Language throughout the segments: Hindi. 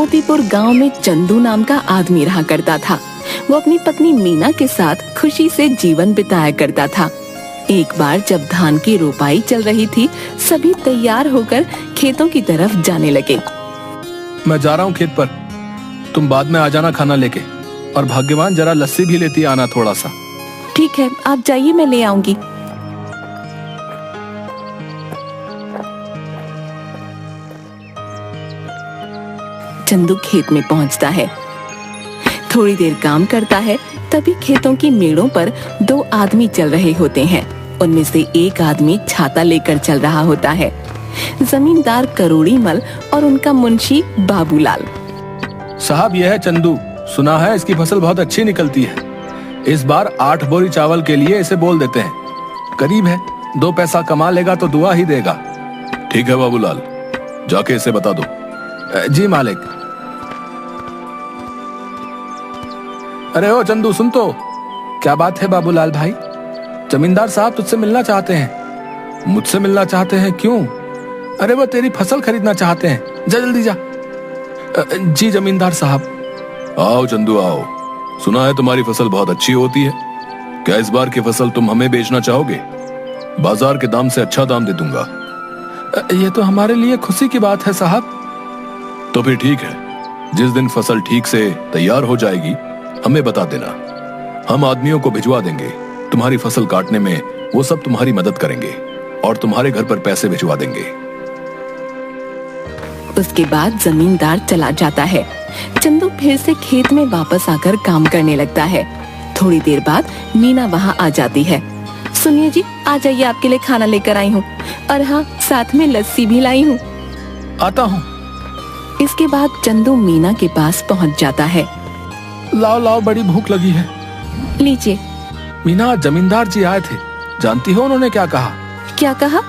मोतीपुर गांव में चंदू नाम का आदमी रहा करता था। वो अपनी पत्नी मीना के साथ खुशी से जीवन बिताया करता था। एक बार जब धान की रोपाई चल रही थी, सभी तैयार होकर खेतों की तरफ जाने लगे। मैं जा रहा हूँ खेत पर, तुम बाद में आ जाना खाना लेके, और भाग्यवान जरा लस्सी भी लेती आना थोड़ा सा। ठीक है, आप जाइए, मैं ले आऊंगी। चंदू खेत में पहुंचता है। थोड़ी देर काम करता है, तभी खेतों की मेड़ों पर दो आदमी चल रहे होते हैं। उनमें से एक आदमी छाता लेकर चल रहा होता है। जमींदार करोड़ीमल और उनका मुंशी बाबूलाल। साहब, यह है चंदू, सुना है इसकी फसल बहुत अच्छी निकलती है। इस बार 8 बोरी चावल के लिए इसे बोल देते हैं। करीब है, 2 पैसा कमा लेगा तो दुआ ही देगा। ठीक है बाबूलाल, जाके इसे बता दो। जी मालिक। अरे ओ चंदू, सुन तो। क्या बात है बाबूलाल भाई? जमींदार साहब तुझसे मिलना चाहते हैं। मुझसे मिलना चाहते हैं? क्यों? अरे वो तेरी फसल खरीदना चाहते हैं, जा जल्दी जा। जी जमींदार साहब। आओ चंदू आओ, सुना है तुम्हारी फसल बहुत अच्छी होती है। क्या इस बार की फसल तुम हमें बेचना चाहोगे? बाजार के दाम से अच्छा दाम दे दूंगा। ये तो हमारे लिए खुशी की बात है साहब। तो फिर ठीक है, जिस दिन फसल ठीक से तैयार हो जाएगी हमें बता देना, हम आदमियों को भिजवा देंगे। तुम्हारी फसल काटने में वो सब तुम्हारी मदद करेंगे और तुम्हारे घर पर पैसे भिजवा देंगे। उसके बाद जमींदार चला जाता है। चंदू फिर से खेत में वापस आकर काम करने लगता है। थोड़ी देर बाद मीना वहाँ आ जाती है। सुनिए जी, आ जाइए, आपके लिए खाना लेकर आई हूँ, और हाँ, साथ में लस्सी भी लाई हूँ। आता हूँ। इसके बाद चंदू मीना के पास पहुँच जाता है। लाओ लाओ, बड़ी भूख लगी है। लीजिए। मीना, जमींदार जी आए थे, जानती हो उन्होंने क्या कहा? क्या कहा?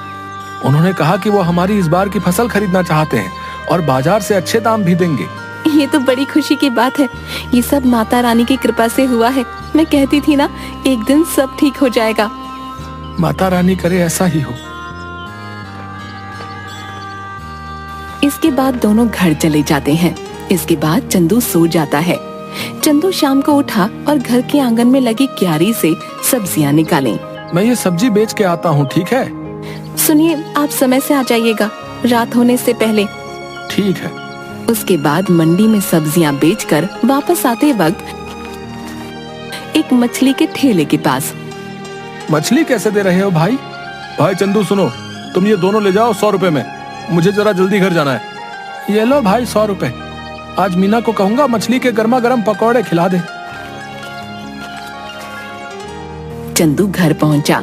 उन्होंने कहा कि वो हमारी इस बार की फसल खरीदना चाहते हैं और बाजार से अच्छे दाम भी देंगे। ये तो बड़ी खुशी की बात है। ये सब माता रानी की कृपा से हुआ है। मैं कहती थी ना, एक दिन सब ठीक हो जाएगा। माता रानी करे ऐसा ही हो। इसके बाद दोनों घर चले जाते हैं। इसके बाद चंदू सो जाता है। चंदू शाम को उठा और घर के आंगन में लगी क्यारी से सब्जियां निकाली। मैं ये सब्जी बेच के आता हूँ, ठीक है? सुनिए, आप समय से आ जाइएगा, रात होने से पहले। ठीक है। उसके बाद मंडी में सब्जियां बेचकर वापस आते वक्त एक मछली के ठेले के पास। मछली कैसे दे रहे हो भाई? भाई चंदू सुनो, तुम ये दोनों ले जाओ 100 रुपए में, मुझे जरा जल्दी घर जाना है। ये लो भाई 100 रुपए। आज मीना को कहूंगा मछली के गर्मा गर्म पकौड़े खिला दे। चंदू घर पहुंचा।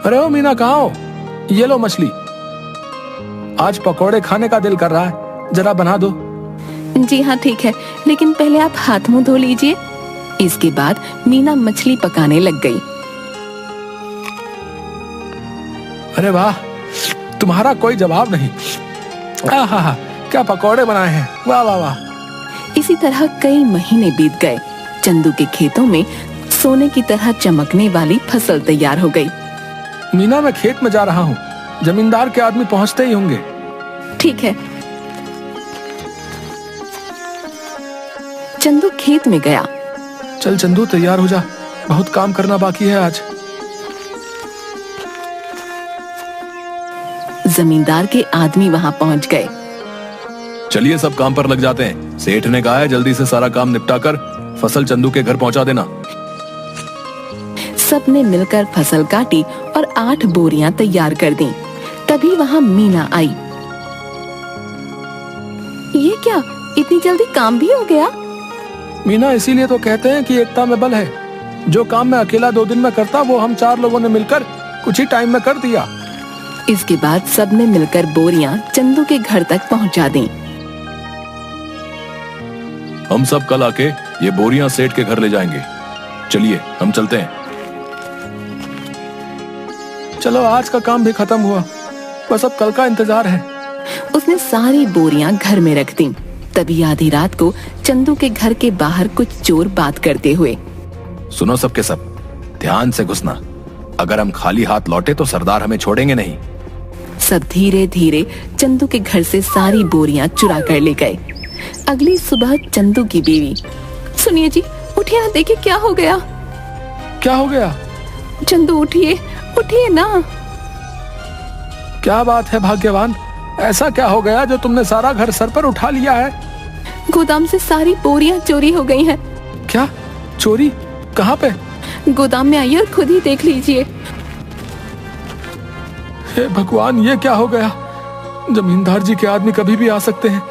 अरे ओ मीना, कहाँ हो? ये लो मछली, आज पकौड़े खाने का दिल कर रहा है, जरा बना दो। जी हाँ ठीक है, लेकिन पहले आप हाथ मुंह धो लीजिए। इसके बाद मीना मछली पकाने लग गई। अरे वाह, तुम्हारा कोई जवाब नहीं। आहा, क्या पकौड़े बनाए हैं, वाह वाह वाह। इसी तरह कई महीने बीत गए। चंदू के खेतों में सोने की तरह चमकने वाली फसल तैयार हो गई। मीना, मैं खेत में जा रहा हूँ, जमींदार के आदमी पहुँचते ही होंगे। ठीक है। चंदू खेत में गया। चल चंदू, तैयार हो जा, बहुत काम करना बाकी है आज। जमींदार के आदमी वहाँ पहुँच गए। चलिए सब काम पर लग जाते हैं। सेठ ने कहा है जल्दी से सारा काम निपटाकर फसल चंदू के घर पहुंचा देना। सबने मिलकर फसल काटी और 8 बोरियां तैयार कर दी। तभी वहाँ मीना आई। ये क्या, इतनी जल्दी काम भी हो गया? मीना, इसीलिए तो कहते हैं कि एकता में बल है। जो काम मैं अकेला 2 दिन में करता, वो हम 4 लोगों ने मिलकर कुछ ही टाइम में कर दिया। इसके बाद सबने मिलकर बोरियां चंदू के घर तक पहुंचा दी। हम सब कल आके ये बोरियां सेठ के घर ले जाएंगे। चलिए हम चलते हैं। चलो, आज का काम भी खत्म हुआ, बस अब कल का इंतजार है। उसने सारी बोरियां घर में रख दी। तभी आधी रात को चंदू के घर के बाहर कुछ चोर बात करते हुए। सुनो सबके सब, ध्यान से घुसना। अगर हम खाली हाथ लौटे तो सरदार हमें छोड़ेंगे नहीं। सब धीरे धीरे चंदू के घर से सारी बोरियां चुरा कर ले गए। अगली सुबह चंदू की बीवी, सुनिए जी, उठिए ना, देखिए क्या हो गया। क्या हो गया? चंदू उठिए, उठिए ना। क्या बात है भाग्यवान, ऐसा क्या हो गया जो तुमने सारा घर सर पर उठा लिया है? गोदाम से सारी बोरियां चोरी हो गई हैं। क्या चोरी? कहाँ पे? गोदाम में आइए और खुद ही देख लीजिए। हे भगवान, ये क्या हो गया? जमींदार जी के आदमी कभी भी आ सकते हैं।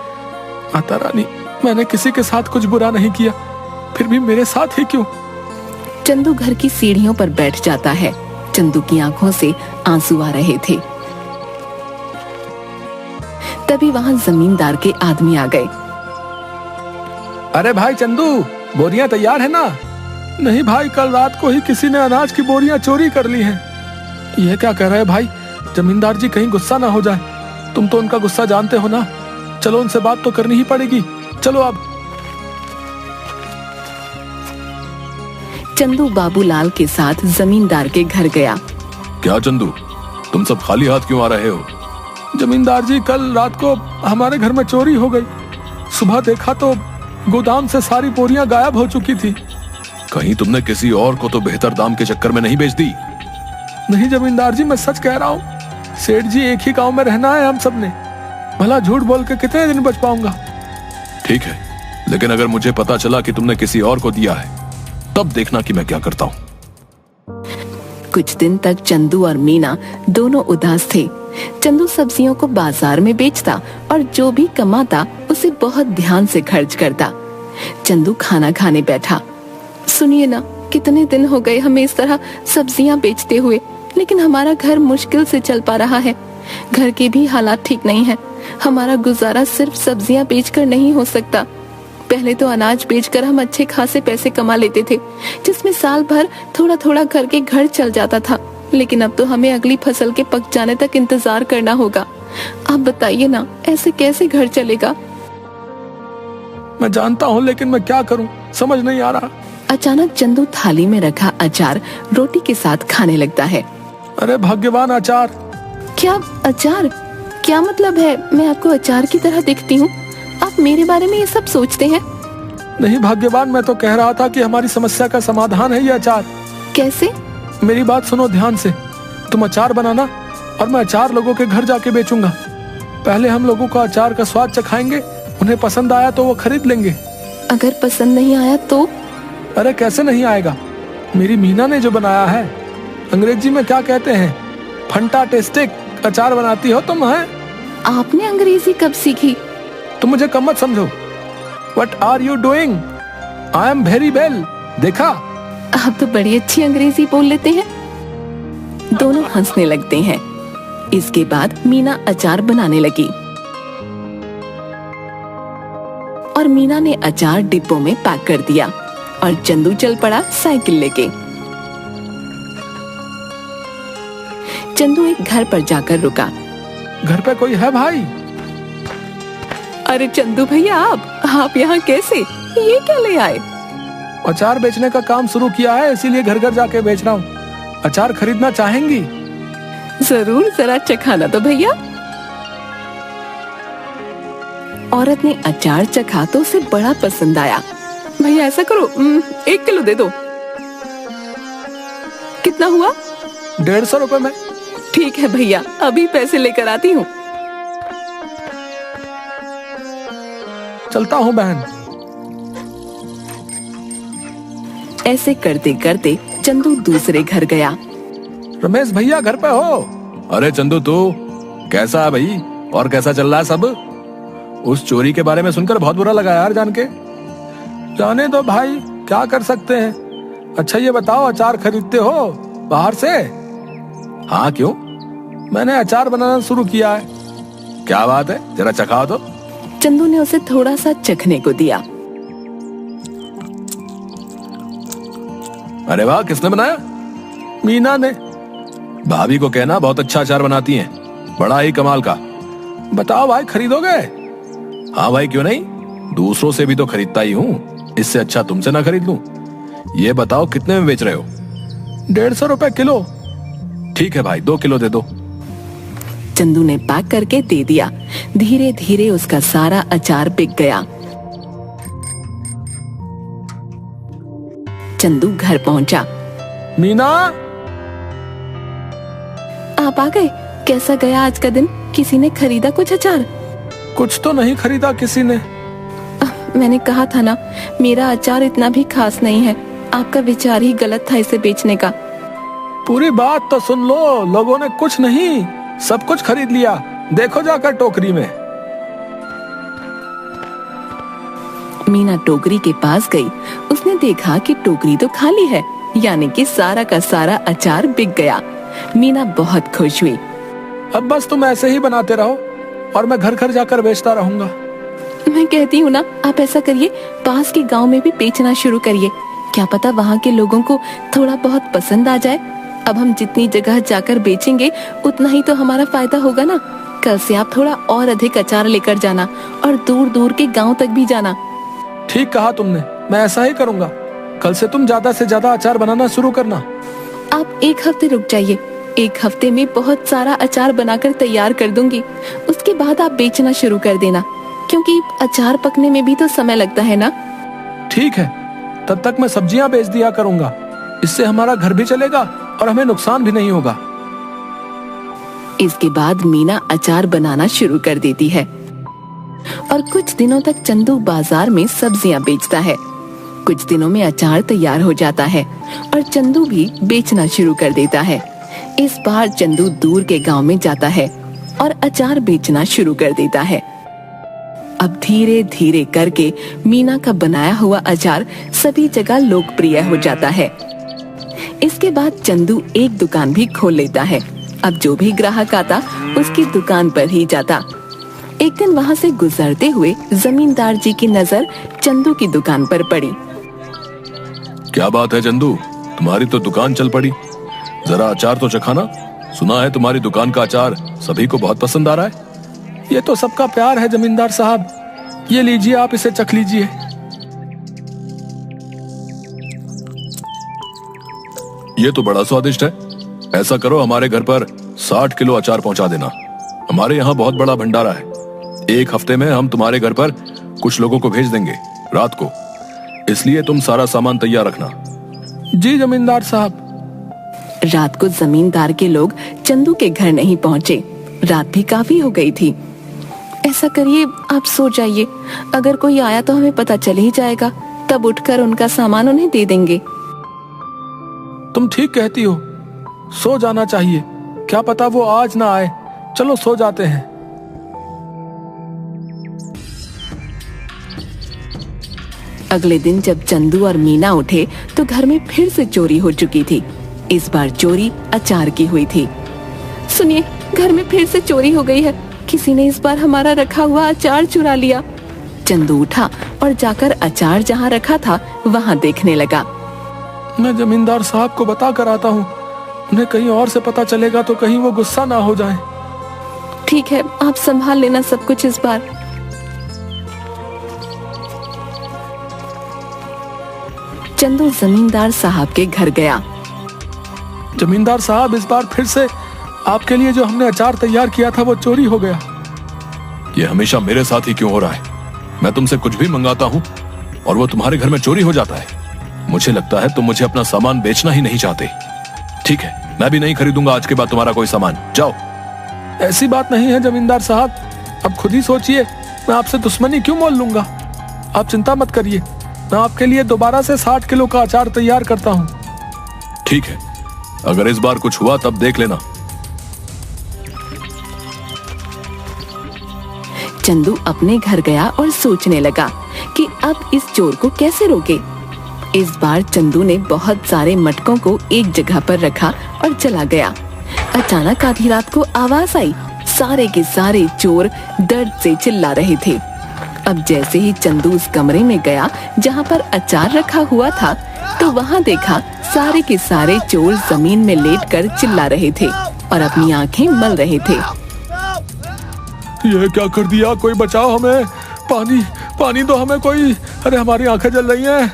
माता रानी, मैंने किसी के साथ कुछ बुरा नहीं किया, फिर भी मेरे साथ ही क्यों? चंदू घर की सीढ़ियों पर बैठ जाता है। चंदू की आंखों से आंसू आ रहे थे। तभी वहां जमींदार के आदमी आ गए। अरे भाई चंदू, बोरियां तैयार है ना? नहीं भाई, कल रात को ही किसी ने अनाज की बोरियां चोरी कर ली हैं। ये क्या कह रहे हैं भाई? जमींदार जी कहीं गुस्सा ना हो जाए। तुम तो उनका गुस्सा जानते हो ना। चलो उनसे बात तो करनी ही पड़ेगी। चलो अब। चंदू बाबूलाल के साथ जमींदार के घर गया। क्या चंदू, तुम सब खाली हाथ क्यों आ रहे हो? जमींदार जी, कल रात को हमारे घर में चोरी हो गई। सुबह देखा तो गोदाम से सारी बोरियां गायब हो चुकी थी। कहीं तुमने किसी और को तो बेहतर दाम के चक्कर में नहीं बेच दी? नहीं जमींदार जी, मैं सच कह रहा हूँ। सेठ जी, एक ही गांव में रहना है हम सबने। भला झूठ बोल के कितने दिन बच पाऊंगा? ठीक है, लेकिन अगर मुझे पता चला कि तुमने किसी और को दिया है, तब देखना कि मैं क्या करता हूँ। कुछ दिन तक चंदू और मीना दोनों उदास थे। चंदू सब्जियों को बाजार में बेचता और जो भी कमाता उसे बहुत ध्यान से खर्च करता। चंदू खाना खाने बैठा। सुनिए ना, कितने दिन हो गए हमें इस तरह सब्जियां बेचते हुए, लेकिन हमारा घर मुश्किल से चल पा रहा है। घर के भी हालात ठीक नहीं है। हमारा गुजारा सिर्फ सब्जियां बेचकर नहीं हो सकता। पहले तो अनाज बेचकर हम अच्छे खासे पैसे कमा लेते थे, जिसमें साल भर थोड़ा थोड़ा करके घर चल जाता था। लेकिन अब तो हमें अगली फसल के पक जाने तक इंतजार करना होगा। आप बताइए ना, ऐसे कैसे घर चलेगा? मैं जानता हूँ, लेकिन मैं क्या करूँ, समझ नहीं आ रहा। अचानक चंदू थाली में रखा अचार रोटी के साथ खाने लगता है। अरे भाग्यवान, अचार! क्या अचार? क्या मतलब है? मैं आपको अचार की तरह दिखती हूँ? आप मेरे बारे में ये सब सोचते हैं? नहीं भाग्यवान, मैं तो कह रहा था कि हमारी समस्या का समाधान है ये अचार। कैसे? मेरी बात सुनो ध्यान से। तुम अचार बनाना और मैं अचार लोगों के घर जाके बेचूंगा। पहले हम लोगों का अचार का स्वाद चखाएंगे, उन्हें पसंद आया तो वो खरीद लेंगे। अगर पसंद नहीं आया तो? अरे कैसे नहीं आएगा? मेरी मीना ने जो बनाया है, अंग्रेजी में क्या कहते हैं, फंटास्टिक अचार बनाती हो तुम। है आपने अंग्रेजी कब सीखी? तुम मुझे कम मत समझो। What are you doing? I am very well। देखा? आप तो बड़ी अच्छी अंग्रेजी बोल लेते हैं। दोनों हंसने लगते हैं। इसके बाद मीना अचार बनाने लगी और मीना ने अचार डिब्बों में पैक कर दिया और चंदू चल पड़ा साइकिल लेके। चंदू एक घर पर जाकर रुका। घर पे कोई है भाई? अरे चंदू भैया, आप यहाँ कैसे? ये क्या ले आए? अचार बेचने का काम शुरू किया है, इसीलिए घर घर जाके बेच रहा हूँ। अचार खरीदना चाहेंगी? जरूर, जरा चखाना तो भैया। औरत ने अचार चखा तो उसे बड़ा पसंद आया। भैया ऐसा करो, 1 किलो दे दो। कितना हुआ? 150 रुपए में। ठीक है भैया, अभी पैसे लेकर आती हूँ। चलता हूँ बहन। ऐसे करते करते चंदू दूसरे घर गया। रमेश भैया घर पे हो? अरे चंदू, तू कैसा है भाई? और कैसा चल रहा है सब? उस चोरी के बारे में सुनकर बहुत बुरा लगा यार जान के। जाने दो भाई, क्या कर सकते हैं। अच्छा ये बताओ, अचार खरीदते हो बाहर से? हाँ, क्यों? मैंने अचार बनाना शुरू किया है। क्या बात है, जरा चखाओ तो। चंदू ने उसे थोड़ा सा चखने को दिया। अरे वाह, किसने बनाया? मीना ने। भाभी को कहना बहुत अच्छा अचार बनाती हैं, बड़ा ही कमाल का। बताओ भाई, खरीदोगे? हाँ भाई, क्यों नहीं, दूसरों से भी तो खरीदता ही हूँ, इससे अच्छा तुमसे ना खरीद लूं। ये बताओ कितने में बेच रहे हो? 150 रुपए किलो। ठीक है भाई, 2 किलो दे दो। चंदू ने पैक करके दे दिया। धीरे धीरे उसका सारा अचार बिक गया चंदू घर पहुंचा। मीना, आप आ गए। कैसा गया आज का दिन? किसी ने खरीदा कुछ अचार? कुछ तो नहीं खरीदा किसी ने। मैंने कहा था ना, मेरा अचार इतना भी खास नहीं है। आपका विचार ही गलत था इसे बेचने का। पूरी बात तो सुन लो। लोगों ने कुछ नहीं, सब कुछ खरीद लिया। देखो जाकर टोकरी में। मीना टोकरी के पास गई। उसने देखा कि टोकरी तो खाली है, यानी कि सारा का सारा अचार बिक गया। मीना बहुत खुश हुई। अब बस तुम ऐसे ही बनाते रहो और मैं घर घर जाकर बेचता रहूंगा। मैं कहती हूँ ना, आप ऐसा करिए, पास के गांव में भी बेचना शुरू करिए। क्या पता वहाँ के लोगों को थोड़ा बहुत पसंद आ जाए। अब हम जितनी जगह जाकर बेचेंगे उतना ही तो हमारा फायदा होगा ना। कल से आप थोड़ा और अधिक अचार लेकर जाना और दूर दूर के गांव तक भी जाना। ठीक कहा तुमने, मैं ऐसा ही करूंगा। कल से तुम ज्यादा से ज्यादा अचार बनाना शुरू करना। आप एक हफ्ते रुक जाइए। एक हफ्ते में बहुत सारा अचार बनाकर तैयार कर दूंगी। उसके बाद आप बेचना शुरू कर देना, क्योंकि अचार पकने में भी तो समय लगता है ना। ठीक है, तब तक मैं सब्जियां बेच दिया करूंगा। इससे हमारा घर भी चलेगा और हमें नुकसान भी नहीं होगा। इसके बाद मीना अचार बनाना शुरू कर देती है और कुछ दिनों तक चंदू बाजार में सब्जियां बेचता है। कुछ दिनों में अचार तैयार हो जाता है और चंदू भी बेचना शुरू कर देता है। इस बार चंदू दूर के गांव में जाता है और अचार बेचना शुरू कर देता है। अब धीरे धीरे करके मीना का बनाया हुआ अचार सभी जगह लोकप्रिय हो जाता है। इसके बाद चंदू एक दुकान भी खोल लेता है। अब जो भी ग्राहक आता उसकी दुकान पर ही जाता। एक दिन वहाँ से गुजरते हुए जमींदार जी की नजर चंदू की दुकान पर पड़ी। क्या बात है चंदू, तुम्हारी तो दुकान चल पड़ी। जरा अचार तो चखाना। सुना है तुम्हारी दुकान का अचार सभी को बहुत पसंद आ रहा है। ये तो सबका प्यार है जमींदार साहब। ये लीजिए, आप इसे चख लीजिए। ये तो बड़ा स्वादिष्ट है। ऐसा करो, हमारे घर पर 60 किलो अचार पहुंचा देना। हमारे यहाँ बहुत बड़ा भंडारा है। एक हफ्ते में हम तुम्हारे घर पर कुछ लोगों को भेज देंगे रात को, इसलिए तुम सारा सामान तैयार रखना। जी जमींदार साहब। रात को जमींदार के लोग चंदू के घर नहीं पहुँचे। रात भी काफी हो गई थी। ऐसा करिए, आप सो जाइए। अगर कोई आया तो हमें पता चल ही जाएगा, तब उठकर उनका सामान उन्हें दे देंगे। तुम ठीक कहती हो, सो जाना चाहिए। क्या पता वो आज ना आए। चलो सो जाते हैं। अगले दिन जब चंदू और मीना उठे तो घर में फिर से चोरी हो चुकी थी। इस बार चोरी अचार की हुई थी। सुनिए, घर में फिर से चोरी हो गई है। किसी ने इस बार हमारा रखा हुआ अचार चुरा लिया। चंदू उठा और जाकर अचार जहाँ रखा था वहाँ देखने लगा। मैं जमींदार साहब को बता कर आता हूँ। उन्हें कहीं और से पता चलेगा तो कहीं वो गुस्सा ना हो जाए। ठीक है, आप संभाल लेना सब कुछ इस बार। चंदू जमींदार साहब के घर गया। जमींदार साहब, इस बार फिर से आपके लिए जो हमने अचार तैयार किया था वो चोरी हो गया। ये हमेशा मेरे साथ ही क्यों हो रहा है? मैं तुमसे कुछ भी मंगाता हूँ और वो तुम्हारे घर में चोरी हो जाता है। मुझे लगता है तुम मुझे अपना सामान बेचना ही नहीं चाहते। ठीक है, मैं भी नहीं खरीदूंगा आज के बाद तुम्हारा कोई सामान। जाओ। ऐसी बात नहीं है जमींदार साहब, अब खुद ही सोचिए। मैं आपसे दुश्मनी क्यों मोल लूंगा? आप चिंता मत करिए, मैं आपके लिए दोबारा से 60 किलो का अचार तैयार करता हूँ। ठीक है, अगर इस बार कुछ हुआ तब देख लेना। चंदू अपने घर गया और सोचने लगा कि अब इस चोर को कैसे रोके। इस बार चंदू ने बहुत सारे मटकों को एक जगह पर रखा और चला गया। अचानक आधी रात को आवाज आई। सारे के सारे चोर दर्द से चिल्ला रहे थे। अब जैसे ही चंदू उस कमरे में गया जहाँ पर अचार रखा हुआ था, तो वहाँ देखा सारे के सारे चोर जमीन में लेटकर चिल्ला रहे थे और अपनी आंखें मल रहे थे। ये क्या कर दिया? कोई बचाओ हमें। पानी पानी दो हमें कोई। अरे हमारी आंखें जल रही हैं।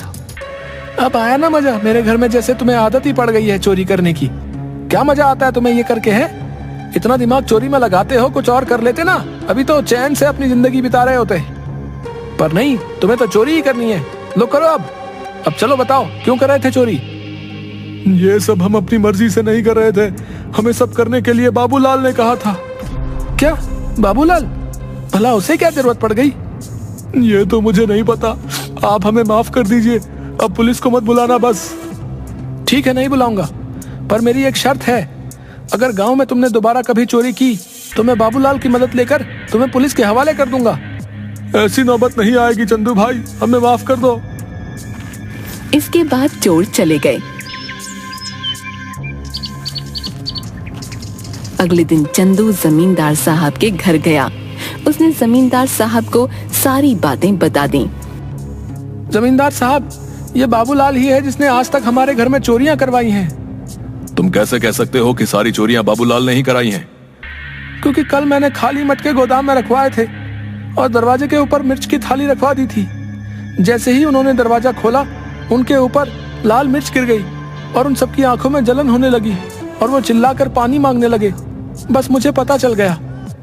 अब आया ना मजा? मेरे घर में जैसे तुम्हें आदत ही पड़ गई है चोरी करने की। क्या मजा आता है तुम्हें ये करके? है इतना दिमाग चोरी में लगाते हो, कुछ और कर लेते ना। अभी तो चैन से अपनी जिंदगी बिता रहे होते, पर नहीं, तुम्हें तो चोरी ही करनी है। लो करो, अब चलो बताओ, क्यों कर रहे थे चोरी? ये सब हम अपनी मर्जी से नहीं कर रहे थे, हमें सब करने के लिए बाबूलाल ने कहा था। क्या बाबूलाल? भला उसे क्या जरूरत पड़ गई? ये तो मुझे नहीं पता, आप हमें माफ कर दीजिए, अब पुलिस को मत बुलाना बस। ठीक है, नहीं बुलाऊंगा, पर मेरी एक शर्त है, अगर गांव में तुमने दोबारा कभी चोरी की तो मैं बाबूलाल की मदद लेकर तुम्हें पुलिस के हवाले कर दूंगा। ऐसी नौबत नहीं आएगी चंदू भाई, हमें माफ कर दो। इसके बाद चोर चले गए। अगले दिन चंदू जमींदार साहब के घर गया। उसने जमींदार साहब को सारी बातें बता दी। जमींदार साहब, ये बाबूलाल ही है जिसने आज तक हमारे घर में चोरियां करवाई हैं। तुम कैसे कह सकते हो कि सारी चोरियां बाबूलाल ने ही कराई हैं? क्योंकि कल मैंने खाली मटके गोदाम में रखवाए थे और दरवाजे के ऊपर मिर्च की थाली रखवा दी थी। जैसे ही उन्होंने दरवाजा खोला, उनके ऊपर लाल मिर्च गिर गई और उन सबकी आंखों में जलन होने लगी और वो चिल्लाकर पानी मांगने लगे। बस मुझे पता चल गया,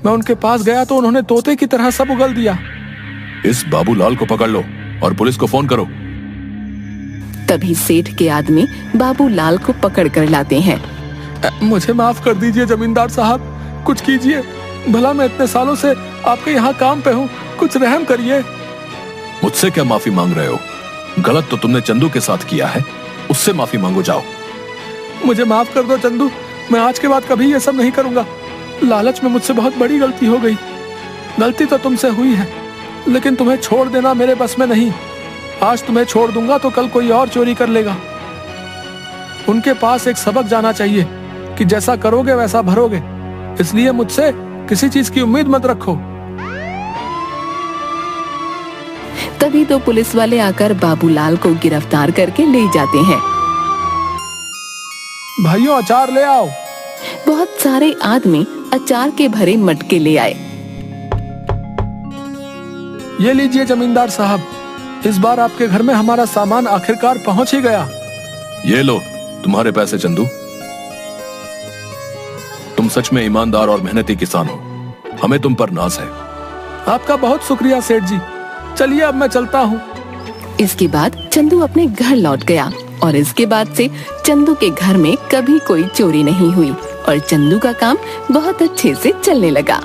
मैं उनके पास गया तो उन्होंने तोते की तरह सब उगल दिया। इस बाबूलाल को पकड़ लो और पुलिस को फोन करो। तभी सेठ के आदमी बाबूलाल को पकड़ कर लाते हैं। मुझे माफ कर दीजिए जमींदार साहब, कुछ कीजिए, भला मैं इतने सालों से आपके यहाँ काम पे हूँ, कुछ रहम करिए। मुझसे क्या माफी मांग रहे हो? गलत तो तुमने चंदू के साथ किया है, उससे माफी मांगो जाओ। मुझे माफ कर दो चंदू, मैं आज के बाद कभी ये सब नहीं करूंगा। लालच में मुझसे बहुत बड़ी गलती हो गई। गलती तो तुमसे हुई है, लेकिन तुम्हें छोड़ देना मेरे बस में नहीं। आज तुम्हें छोड़ दूंगा तो कल कोई और चोरी कर लेगा। उनके पास एक सबक जाना चाहिए कि जैसा करोगे वैसा भरोगे, इसलिए मुझसे किसी चीज की उम्मीद मत रखो। तभी तो पुलिस वाले आकर बाबूलाल को गिरफ्तार करके ले जाते हैं। भाइयों, अचार ले आओ। बहुत सारे आदमी अचार के भरे मटके ले आए। ये लीजिए जमींदार साहब, इस बार आपके घर में हमारा सामान आखिरकार पहुंच ही गया। ये लो तुम्हारे पैसे चंदू। तुम सच में ईमानदार और मेहनती किसान हो, हमें तुम पर नाज है। आपका बहुत शुक्रिया सेठ जी, चलिए अब मैं चलता हूँ। इसके बाद चंदू अपने घर लौट गया और इसके बाद से चंदू के घर में कभी कोई चोरी नहीं हुई और चंदू का काम बहुत अच्छे से चलने लगा।